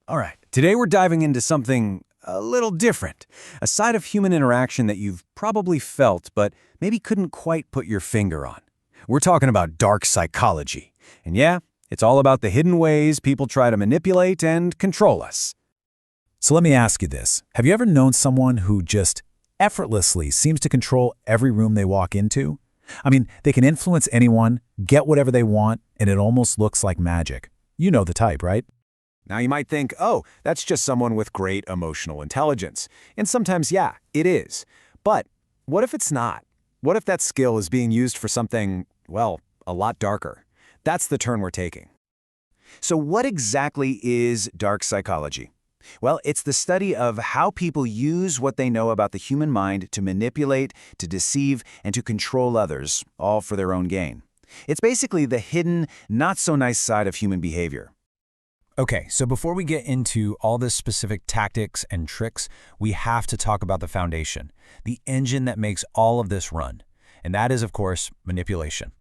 All right, today we're diving into something a little different, a side of human interaction that you've probably felt but maybe couldn't quite put your finger on. We're talking about dark psychology. And yeah, it's all about the hidden ways people try to manipulate and control us. So let me ask you this. Have you ever known someone who just effortlessly seems to control every room they walk into? I mean, they can influence anyone, get whatever they want, and it almost looks like magic. You know the type, right? Now you might think, oh, that's just someone with great emotional intelligence. And sometimes, yeah, it is. But what if it's not? What if that skill is being used for something, well, a lot darker? That's the turn we're taking. So what exactly is dark psychology? Well, it's the study of how people use what they know about the human mind to manipulate, to deceive, and to control others, all for their own gain. It's basically the hidden, not-so-nice side of human behavior. Okay, so before we get into all the specific tactics and tricks, we have to talk about the foundation, the engine that makes all of this run. And that is, of course, manipulation.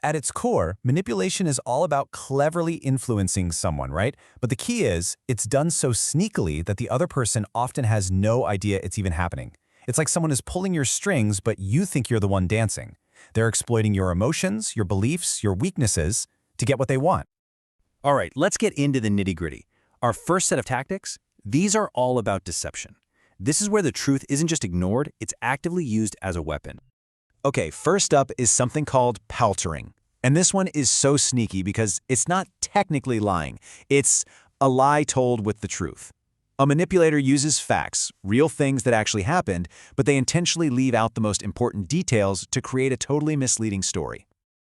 At its core, manipulation is all about cleverly influencing someone, right? But the key is, it's done so sneakily that the other person often has no idea it's even happening. It's like someone is pulling your strings, but you think you're the one dancing. They're exploiting your emotions, your beliefs, your weaknesses to get what they want. All right, let's get into the nitty-gritty. Our first set of tactics, these are all about deception. This is where the truth isn't just ignored, it's actively used as a weapon. Okay, first up is something called paltering. And this one is so sneaky because it's not technically lying. It's a lie told with the truth. A manipulator uses facts, real things that actually happened, but they intentionally leave out the most important details to create a totally misleading story.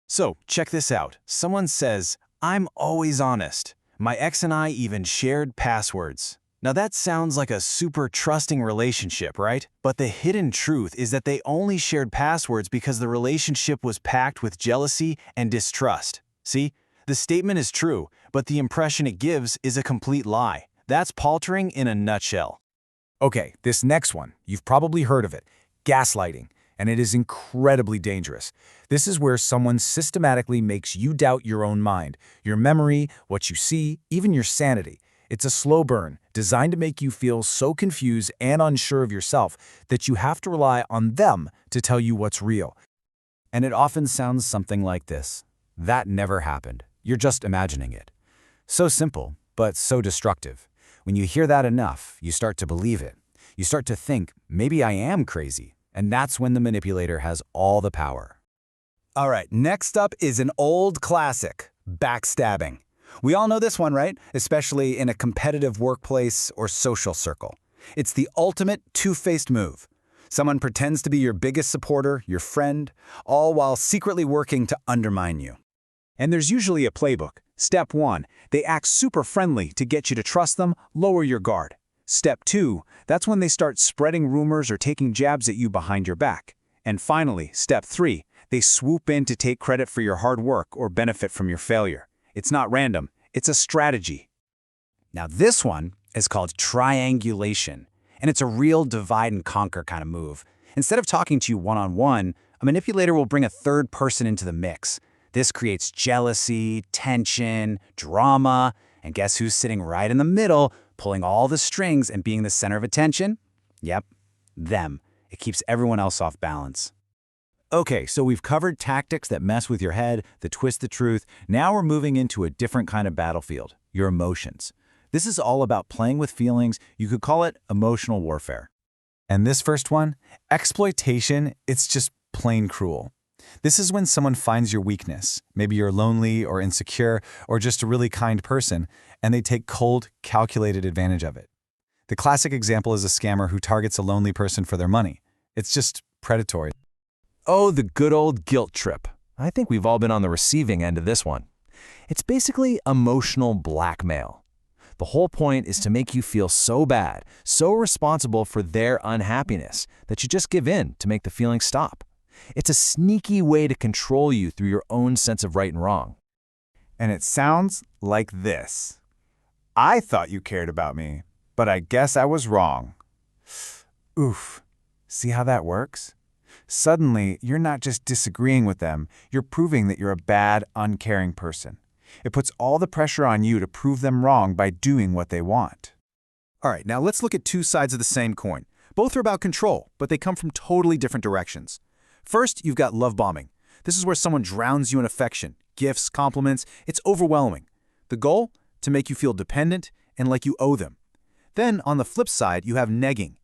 So, check this out. Someone says, "I'm always honest. My ex and I even shared passwords." Now that sounds like a super trusting relationship, right? But the hidden truth is that they only shared passwords because the relationship was packed with jealousy and distrust. See? The statement is true, but the impression it gives is a complete lie. That's paltering in a nutshell. Okay, this next one, you've probably heard of it, gaslighting, and it is incredibly dangerous. This is where someone systematically makes you doubt your own mind, your memory, what you see, even your sanity. It's a slow burn, designed to make you feel so confused and unsure of yourself that you have to rely on them to tell you what's real. And it often sounds something like this. That never happened. You're just imagining it. So simple, but so destructive. When you hear that enough, you start to believe it. You start to think, maybe I am crazy. And that's when the manipulator has all the power. All right, next up is an old classic, backstabbing. We all know this one, right? Especially in a competitive workplace or social circle. It's the ultimate two-faced move. Someone pretends to be your biggest supporter, your friend, all while secretly working to undermine you. And there's usually a playbook. Step 1, they act super friendly to get you to trust them, lower your guard. Step 2, that's when they start spreading rumors or taking jabs at you behind your back. And finally, step 3, they swoop in to take credit for your hard work or benefit from your failure. It's not random, it's a strategy. Now this one is called triangulation, and it's a real divide and conquer kind of move. Instead of talking to you one-on-one, a manipulator will bring a third person into the mix. This creates jealousy, tension, drama, and guess who's sitting right in the middle, pulling all the strings and being the center of attention? Yep, them. It keeps everyone else off balance. Okay, so we've covered tactics that mess with your head, that twist the truth. Now we're moving into a different kind of battlefield, your emotions. This is all about playing with feelings. You could call it emotional warfare. And this first one, exploitation, it's just plain cruel. This is when someone finds your weakness. Maybe you're lonely or insecure or just a really kind person, and they take cold, calculated advantage of it. The classic example is a scammer who targets a lonely person for their money. It's just predatory. Oh, the good old guilt trip. I think we've all been on the receiving end of this one. It's basically emotional blackmail. The whole point is to make you feel so bad, so responsible for their unhappiness, that you just give in to make the feeling stop. It's a sneaky way to control you through your own sense of right and wrong. And it sounds like this. I thought you cared about me, but I guess I was wrong. Oof. See how that works? Suddenly, you're not just disagreeing with them, you're proving that you're a bad, uncaring person. It puts all the pressure on you to prove them wrong by doing what they want. All right, now let's look at two sides of the same coin. Both are about control, but they come from totally different directions. First, you've got love bombing. This is where someone drowns you in affection, gifts, compliments. It's overwhelming. The goal? To make you feel dependent and like you owe them. Then, on the flip side, you have negging.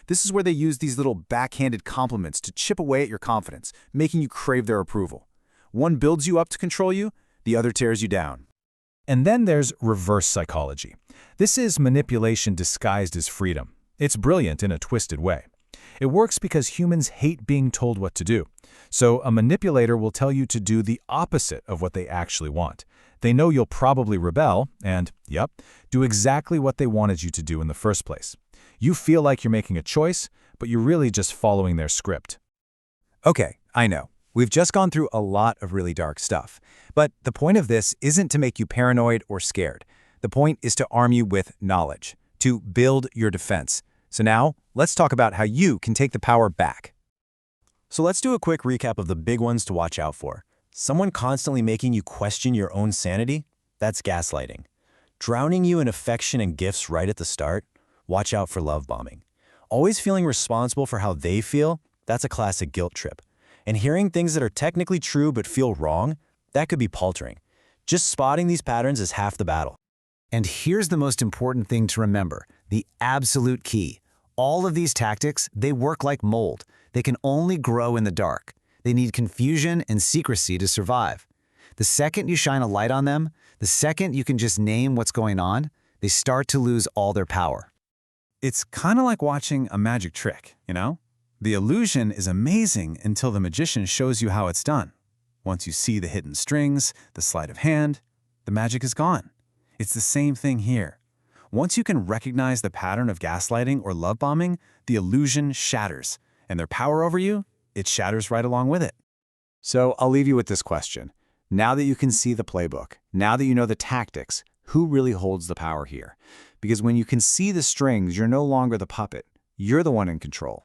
This is where they use these little backhanded compliments to chip away at your confidence, making you crave their approval. One builds you up to control you, the other tears you down. And then there's reverse psychology. This is manipulation disguised as freedom. It's brilliant in a twisted way. It works because humans hate being told what to do. So a manipulator will tell you to do the opposite of what they actually want. They know you'll probably rebel and, yep, do exactly what they wanted you to do in the first place. You feel like you're making a choice, but you're really just following their script. Okay, I know. We've just gone through a lot of really dark stuff. But the point of this isn't to make you paranoid or scared. The point is to arm you with knowledge, to build your defense. So now, let's talk about how you can take the power back. So let's do a quick recap of the big ones to watch out for. Someone constantly making you question your own sanity? That's gaslighting. Drowning you in affection and gifts right at the start? Watch out for love bombing. Always feeling responsible for how they feel? That's a classic guilt trip. And hearing things that are technically true but feel wrong? That could be paltering. Just spotting these patterns is half the battle. And here's the most important thing to remember, the absolute key. All of these tactics, they work like mold. They can only grow in the dark. They need confusion and secrecy to survive. The second you shine a light on them, the second you can just name what's going on, they start to lose all their power. It's kind of like watching a magic trick, you know? The illusion is amazing until the magician shows you how it's done. Once you see the hidden strings, the sleight of hand, the magic is gone. It's the same thing here. Once you can recognize the pattern of gaslighting or love bombing, the illusion shatters, and their power over you, it shatters right along with it. So I'll leave you with this question. Now that you can see the playbook, now that you know the tactics, who really holds the power here? Because when you can see the strings, you're no longer the puppet. You're the one in control.